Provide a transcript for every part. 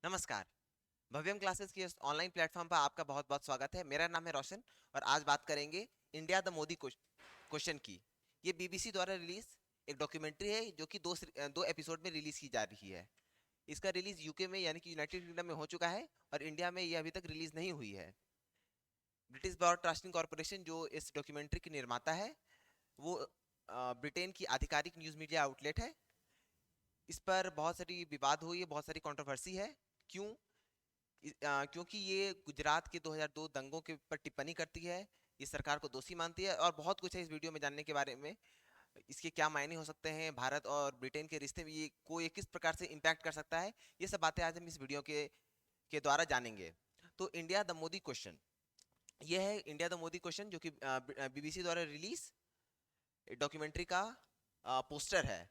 नमस्कार। भव्यम क्लासेस की इस ऑनलाइन प्लेटफॉर्म पर आपका बहुत बहुत स्वागत है। मेरा नाम है रोशन और आज बात करेंगे इंडिया द मोदी क्वेश्चन की। ये बीबीसी द्वारा रिलीज एक डॉक्यूमेंट्री है जो कि दो एपिसोड में रिलीज की जा रही है। इसका रिलीज यूके में यानी कि यूनाइटेड किंगडम में हो चुका है और इंडिया में ये अभी तक रिलीज नहीं हुई है। ब्रिटिश ब्रॉडकास्टिंग कॉरपोरेशन जो इस डॉक्यूमेंट्री की निर्माता है वो ब्रिटेन की आधिकारिक न्यूज़ मीडिया आउटलेट है। इस पर बहुत सारी विवाद हुई है, बहुत सारी कंट्रोवर्सी है। क्यों? क्योंकि ये गुजरात के 2002 दंगों के ऊपर टिप्पणी करती है, ये सरकार को दोषी मानती है और बहुत कुछ है इस वीडियो में जानने के बारे में। इसके क्या मायने हो सकते हैं, भारत और ब्रिटेन के रिश्ते में ये किस प्रकार से इम्पैक्ट कर सकता है, ये सब बातें आज हम इस वीडियो के द्वारा जानेंगे। तो इंडिया द मोदी क्वेश्चन, ये है इंडिया द मोदी क्वेश्चन जो कि बीबीसी द्वारा रिलीज डॉक्यूमेंट्री का पोस्टर है।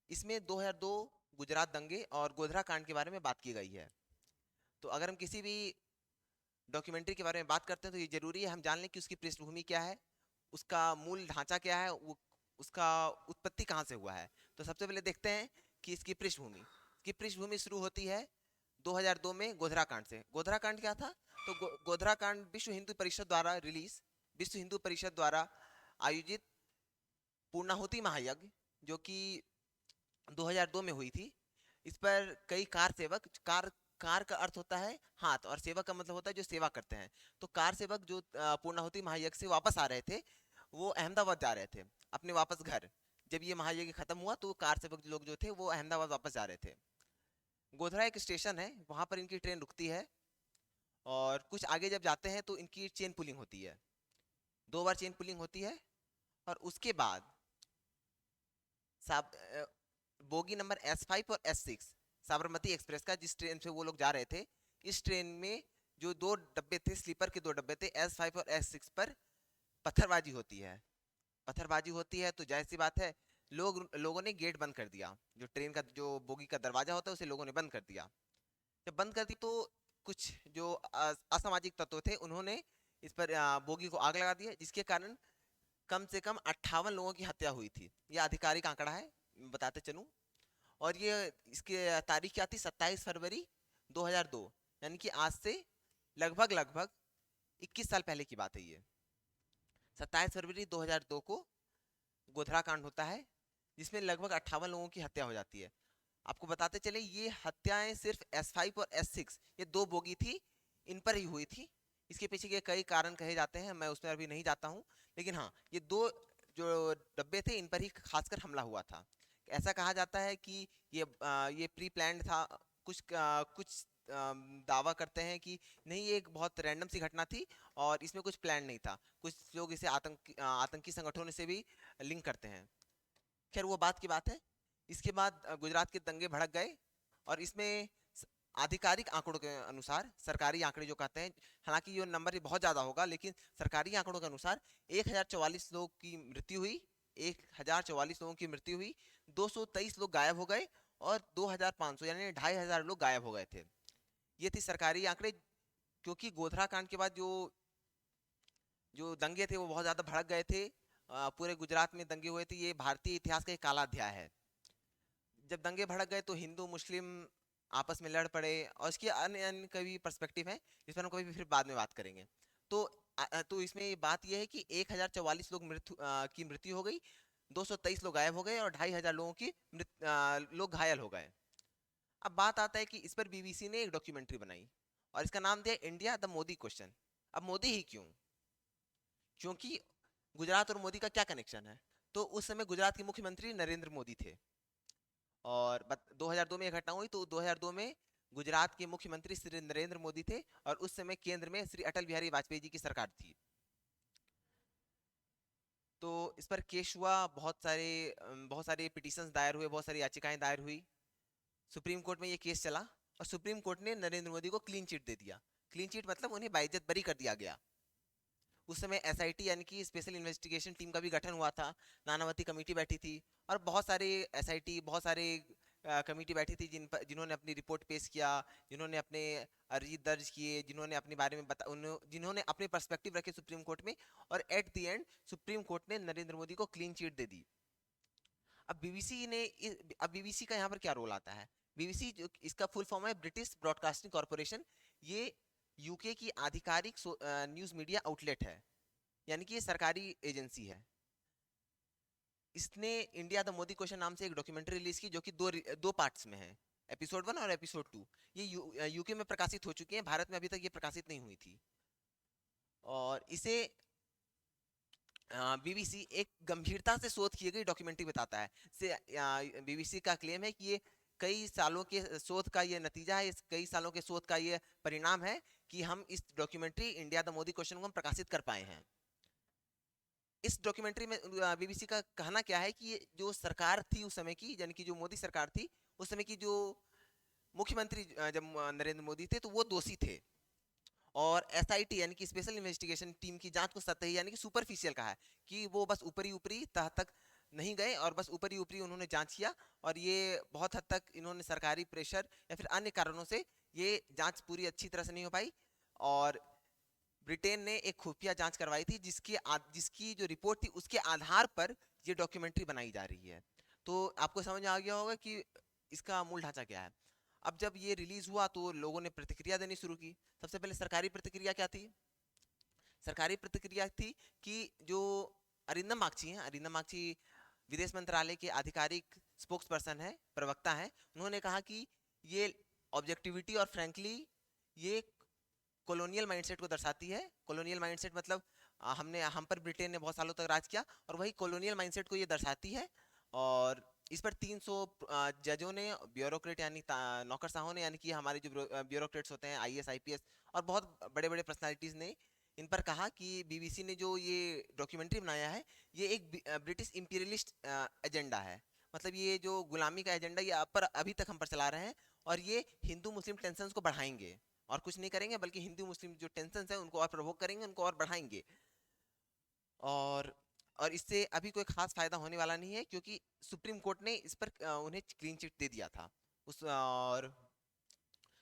इसमें 2002 गुजरात दंगे और गोधरा कांड के बारे में बात की गई है। तो अगर हम किसी भी डॉक्यूमेंट्री के बारे में बात करते हैं तो ये जरूरी है हम जान लें कि उसकी पृष्ठभूमि क्या है, उसका मूल ढांचा क्या है, वो उसका उत्पत्ति कहाँ से हुआ है। तो सबसे पहले देखते हैं कि इसकी पृष्ठभूमि शुरू होती है 2002 में गोधरा कांड से। गोधरा कांड क्या था? तो गोधरा कांड विश्व हिंदू परिषद द्वारा आयोजित पूर्णाहुति महायज्ञ जो कि 2002 में हुई थी। इस पर कई कार सेवक, कार का अर्थ होता है हाथ और सेवक का मतलब होता है जो सेवा करते हैं। तो कार सेवक जो पूर्णाहुति महायज्ञ से वापस आ रहे थे, वो अहमदाबाद जा रहे थे अपने वापस घर। जब ये महायज्ञ खत्म हुआ तो कार सेवक लोग जो थे वो अहमदाबाद वापस जा रहे थे। गोधरा एक स्टेशन है, वहां पर इनकी ट्रेन रुकती है और कुछ आगे जब जाते हैं तो इनकी चेन पुलिंग होती है। 2 बार चेन पुलिंग होती है और उसके बाद साब बोगी नंबर S5 और S6 साबरमती एक्सप्रेस का, जिस ट्रेन से वो लोग जा रहे थे, इस ट्रेन में जो 2 डब्बे थे, स्लीपर के 2 डब्बे थे, S5 और S6 पर पत्थरबाजी होती है। पत्थरबाजी होती है तो जाहिर सी बात है लोगों ने गेट बंद कर दिया। जो ट्रेन का जो बोगी का दरवाजा होता है उसे लोगों ने बंद कर दिया। जब बंद कर दी तो कुछ जो असामाजिक तत्व थे उन्होंने इस पर बोगी को आग लगा दिया, जिसके कारण कम से कम 58 लोगों की हत्या हुई थी। यह आधिकारिक आंकड़ा है, बताते चलूं। और ये इसके तारीख क्या थी? 27 फरवरी 2002, यानी कि आज से लगभग लगभग 21 साल पहले की बात है ये। 27 फरवरी 2002 को गोधरा कांड होता है जिसमें लगभग 58 लोगों की हत्या हो जाती है। आपको बताते चले ये हत्याएं सिर्फ S5 और S6, ये 2 बोगी थी, इन पर ही हुई थी। इसके पीछे के कई कारण कहे जाते हैं, मैं उसमें अभी नहीं जाता हूँ। लेकिन हाँ, ये दो जो डब्बे थे इन पर ही खासकर हमला हुआ था। ऐसा कहा जाता है कि ये प्री प्लान्ड था। कुछ दावा करते हैं कि नहीं, ये एक बहुत रैंडम सी घटना थी और इसमें कुछ प्लान नहीं था। कुछ लोग इसे आतंकी संगठनों से भी लिंक करते हैं। खैर, वो बात की बात है। इसके बाद गुजरात के दंगे भड़क गए और इसमें स- आधिकारिक आंकड़ों के अनुसार, सरकारी आंकड़े जो कहते हैं, हालांकि ये नंबर ये बहुत ज़्यादा होगा, लेकिन सरकारी आंकड़ों के अनुसार 1044 लोग की मृत्यु हुई। 1044 लोगों की मृत्यु हुई, 223 लोग गायब हो गए और 2500 यानी 2500 लोग गायब हो गए थे। ये थी सरकारी आंकड़े। क्योंकि गोधरा कांड के बाद जो जो दंगे थे वो बहुत ज़्यादा भड़क गए थे, पूरे गुजरात में दंगे हुए थे। ये भारतीय इतिहास का एक काला अध्याय है। जब दंगे भड़क गए तो हिंदू मुस्लिम आपस में लड़ पड़े और इसके अन्य अन्य कई पर्सपेक्टिव हैं जिस पर हम कभी भी फिर बाद में बात करेंगे। तो तो इसमें ये बात यह है कि 1044 लोग की मृत्यु हो गई, 223 लोग गायब हो गए और 2500 लोगों की लोग घायल हो गए। अब बात आता है कि इस पर बीबीसी ने एक डॉक्यूमेंट्री बनाई और इसका नाम दिया इंडिया द मोदी क्वेश्चन। अब मोदी ही क्यों? क्योंकि गुजरात और मोदी का क्या कनेक्शन है? तो उस समय गुजरात के मुख्यमंत्री नरेंद्र मोदी थे और 2002 में यह घटना हुई। तो 2002 में गुजरात के मुख्यमंत्री श्री नरेंद्र मोदी थे और उस समय केंद्र में श्री अटल बिहारी वाजपेयी जी की सरकार थी। तो इस पर केस हुआ, बहुत सारे पिटीशंस दायर हुए, बहुत सारी याचिकाएं दायर हुई। सुप्रीम कोर्ट में ये केस चला और सुप्रीम कोर्ट ने नरेंद्र मोदी को क्लीन चिट दे दिया। क्लीन चिट मतलब उन्हें बाइज्जत बरी कर दिया गया। उस समय एसआईटी यानी कि स्पेशल इन्वेस्टिगेशन टीम का भी गठन हुआ था, नानावती कमेटी बैठी थी और बहुत सारे एसआईटी, बहुत सारे कमेटी बैठी थी जिन्होंने अपनी रिपोर्ट पेश किया, जिन्होंने अपने अर्जी दर्ज किए, जिन्होंने अपने बारे में जिन्होंने अपने पर्सपेक्टिव रखे सुप्रीम कोर्ट में। और at the end supreme court ने नरेंद्र मोदी को क्लीन चिट दे दी। अब बीबीसी का यहाँ पर क्या रोल आता है? बीबीसी जो इसका फुल फॉर्म है ब्रिटिश ब्रॉडकास्टिंग कॉरपोरेशन। ये यूके की आधिकारिक न्यूज़ मीडिया आउटलेट है, यानी कि ये सरकारी एजेंसी है। इसने इंडिया द मोदी क्वेश्चन नाम से एक डॉक्यूमेंट्री रिलीज की, जो कि दो पार्ट्स में है, एपिसोड 1 और एपिसोड 2। ये यूके में प्रकाशित हो चुकी है, भारत में अभी तक ये प्रकाशित नहीं हुई थी। और इसे बीबीसी एक गंभीरता से शोध की गई डॉक्यूमेंट्री बताता है। से बीबीसी का क्लेम है कि ये कई सालों के शोध का ये नतीजा है, इस कई सालों के शोध का ये परिणाम है कि हम इस documentary India the Modi question को हम प्रकाशित कर पाए हैं। इस डॉक्यूमेंट्री में बीबीसी का कहना क्या है कि ये जो सरकार थी उस समय की, यानी कि जो मोदी सरकार थी उस समय की, जो मुख्यमंत्री जब नरेंद्र मोदी थे, तो वो दोषी थे। और एसआईटी यानी कि स्पेशल इन्वेस्टिगेशन टीम की जांच को सतही यानी कि सुपरफिशियल कहा है, कि वो बस ऊपरी ऊपरी तह तक नहीं गए और बस ऊपरी ऊपरी उन्होंने जांच किया। और ये बहुत हद तक इन्होंने सरकारी प्रेशर या फिर अन्य कारणों से ये जांच पूरी अच्छी तरह से नहीं हो पाई। और ब्रिटेन ने एक खुफिया जांच करवाई थी, जिसकी जो रिपोर्ट थी उसके आधार पर ये डॉक्यूमेंट्री बनाई जा रही है। तो आपको समझ आ गया होगा कि इसका मूल ढांचा क्या है। अब जब ये रिलीज हुआ तो लोगों ने प्रतिक्रिया देनी शुरू की। सबसे पहले सरकारी प्रतिक्रिया क्या थी? सरकारी प्रतिक्रिया थी कि जो अरिंदम बागची हैं, अरिंदम बागची विदेश मंत्रालय के आधिकारिक स्पोक्स पर्सन है, प्रवक्ता है, उन्होंने कहा कि ये ऑब्जेक्टिविटी और फ्रैंकली ये कॉलोनियल माइंडसेट को दर्शाती है। कॉलोनियल माइंडसेट मतलब हम पर ब्रिटेन ने बहुत सालों तक राज किया, और वही कॉलोनियल माइंडसेट को ये दर्शाती है। और इस पर 300 जजों ने, ब्यूरोक्रेट यानी नौकरशाहों ने, यानी कि हमारे जो ब्यूरोक्रेट्स होते हैं, आईएएस आईपीएस और बहुत बड़े बड़े पर्सनालिटीज़ ने इन पर कहा कि बीबीसी ने जो ये डॉक्यूमेंट्री बनाया है, ये एक ब्रिटिश इंपीरियलिस्ट एजेंडा है। मतलब ये जो गुलामी का एजेंडा ये अभी तक हम पर चला रहे हैं, और ये हिंदू मुस्लिम टेंशन को बढ़ाएंगे, और कुछ नहीं करेंगे, बल्कि हिंदू मुस्लिम जो टेंशन है उनको और प्रवोक करेंगे, उनको और बढ़ाएंगे। और और इससे अभी कोई खास फायदा होने वाला नहीं है, क्योंकि सुप्रीम कोर्ट ने इस पर उन्हें क्लीन चिट दे दिया था उस और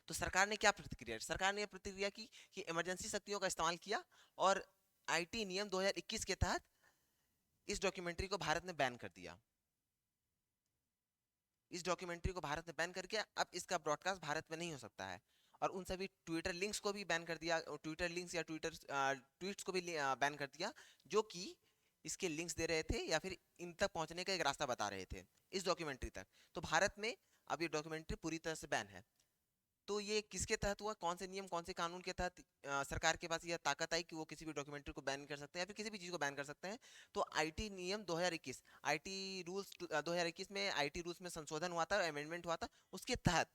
तो सरकार ने क्या प्रतिक्रिया, सरकार ने प्रतिक्रिया की कि इमरजेंसी शक्तियों का इस्तेमाल किया, और आईटी नियम 2021 के तहत इस डॉक्यूमेंट्री को भारत ने बैन कर दिया। इस डॉक्यूमेंट्री को भारत ने बैन करके अब इसका ब्रॉडकास्ट भारत में नहीं हो सकता है। और उन सभी ट्विटर लिंक्स को भी बैन कर दिया, ट्विटर लिंक्स या ट्विटर ट्वीट्स को भी बैन कर दिया, जो कि इसके लिंक्स दे रहे थे या फिर इन तक पहुंचने का एक रास्ता बता रहे थे इस डॉक्यूमेंट्री तक। तो भारत में अब ये डॉक्यूमेंट्री पूरी तरह से बैन है। तो ये किसके तहत हुआ, कौन से नियम, कौन से कानून के तहत सरकार के पास यह ताकत आई कि वो किसी भी डॉक्यूमेंट्री को बैन कर सकते हैं या फिर किसी भी चीज़ को बैन कर सकते हैं? तो आईटी नियम 2021, आईटी रूल्स 2021 में आईटी रूल्स में संशोधन हुआ था, अमेंडमेंट हुआ था। उसके तहत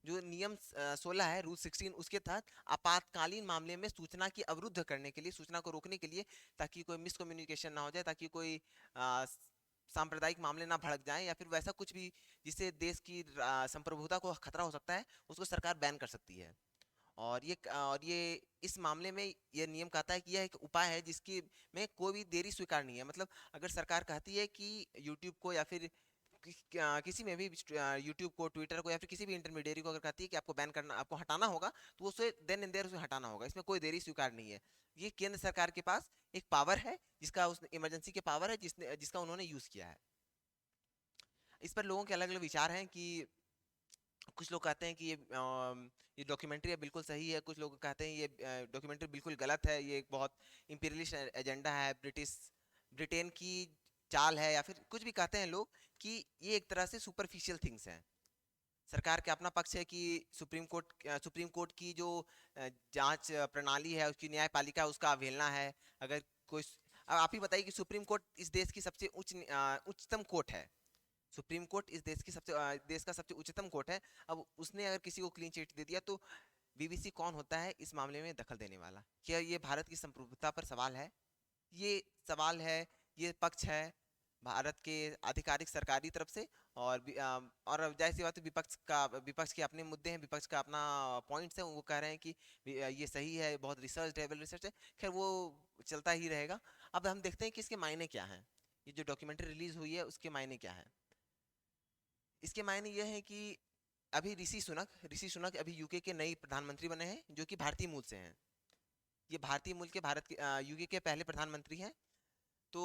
जो नियम 16 है, रूल 16, उसके तहत आपातकालीन मामले में सूचना की अवरुद्ध करने के लिए, सूचना को रोकने के लिए, ताकि कोई मिसकम्युनिकेशन ना हो जाए, ताकि कोई आ, सांप्रदायिक मामले ना भड़क जाएं, या फिर वैसा कुछ भी जिससे देश की संप्रभुता को खतरा हो सकता है, उसको सरकार बैन कर सकती है। और ये इस मामले में यह नियम कहता है कि यह एक उपाय है जिसकी में कोई भी देरी स्वीकार नहीं है। मतलब अगर सरकार कहती है कि यूट्यूब को या फिर किसी में भी यूट्यूब को, ट्विटर को, या फिर किसी भी इंटरमीडियरी को अगर कहती है कि आपको बैन करना, आपको हटाना होगा, तो उसे देन एंड देयर उसे हटाना होगा, इसमें कोई देरी स्वीकार नहीं है। ये केंद्र सरकार के पास एक पावर है, जिसका उस इमरजेंसी के पावर है, जिसका उन्होंने यूज किया है। इस पर लोगों के अलग अलग विचार हैं कि कुछ लोग कहते हैं कि ये डॉक्यूमेंट्री बिल्कुल सही है, कुछ लोग कहते हैं ये डॉक्यूमेंट्री बिल्कुल गलत है, ये एक बहुत इंपीरियलिस्ट एजेंडा है, ब्रिटेन की चाल है, या फिर कुछ भी कहते हैं लोग कि ये एक तरह से सुपरफिशियल थिंग्स हैं। सरकार का अपना पक्ष है कि सुप्रीम कोर्ट की जो जांच प्रणाली है, उसकी न्यायपालिका, उसका अवहेलना है। अगर कोई अब आप ही बताइए कि सुप्रीम कोर्ट इस देश की सबसे उच्चतम कोर्ट है। सुप्रीम कोर्ट इस देश की देश का सबसे उच्चतम कोर्ट है। अब उसने अगर किसी को क्लीन चिट दे दिया, तो बीबीसी कौन होता है इस मामले में दखल देने वाला? क्या ये भारत की संप्रभुता पर सवाल है? ये सवाल है, ये पक्ष है भारत के आधिकारिक सरकारी तरफ से। और अब जाहिर सी बात है, विपक्ष के अपने मुद्दे हैं, विपक्ष का अपना पॉइंट्स है, वो कह रहे हैं कि ये सही है, बहुत रिसर्च है, वेल रिसर्च है। खैर, वो चलता ही रहेगा। अब हम देखते हैं कि इसके मायने क्या हैं। ये जो डॉक्यूमेंट्री रिलीज हुई है, उसके मायने क्या है? इसके मायने ये है कि अभी ऋषि सुनक अभी यूके के नए प्रधानमंत्री बने हैं, जो कि भारतीय मूल से हैं। ये भारतीय मूल के यूके के पहले प्रधानमंत्री हैं। तो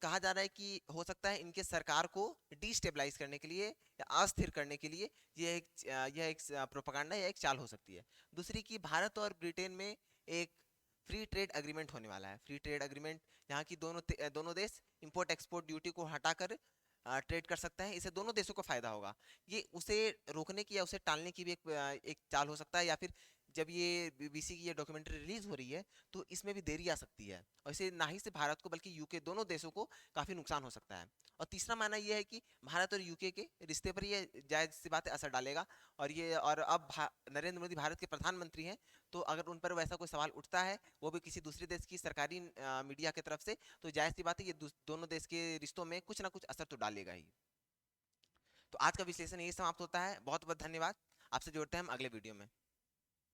कहा जा रहा है कि हो सकता है इनके सरकार को डिस्टेबलाइज करने के लिए या अस्थिर करने के लिए यह एक प्रोपागेंडा या एक चाल हो सकती है। दूसरी कि भारत और ब्रिटेन में एक फ्री ट्रेड एग्रीमेंट होने वाला है। फ्री ट्रेड एग्रीमेंट यहाँ की दोनों देश इंपोर्ट एक्सपोर्ट ड्यूटी को हटाकर ट्रेड कर सकते हैं। इससे दोनों देशों को फायदा होगा। ये उसे रोकने की या उसे टालने की भी एक चाल हो सकता है, या फिर जब ये बीबीसी की ये डॉक्यूमेंट्री रिलीज हो रही है तो इसमें भी देरी आ सकती है, और इससे ना ही से भारत को बल्कि यूके दोनों देशों को काफी नुकसान हो सकता है। और तीसरा मानना यह है कि भारत और यूके के रिश्ते पर ये जायज सी बात है असर डालेगा। और अब नरेंद्र मोदी भारत के प्रधानमंत्री हैं, तो अगर उन पर वैसा कोई सवाल उठता है, वो भी किसी दूसरे देश की सरकारी मीडिया की तरफ से, तो जायज सी बात है ये दोनों देश के रिश्तों में कुछ ना कुछ असर तो डालेगा ही। तो आज का विश्लेषण यही समाप्त होता है। बहुत बहुत धन्यवाद। आपसे जोड़ते हैं हम अगले वीडियो में।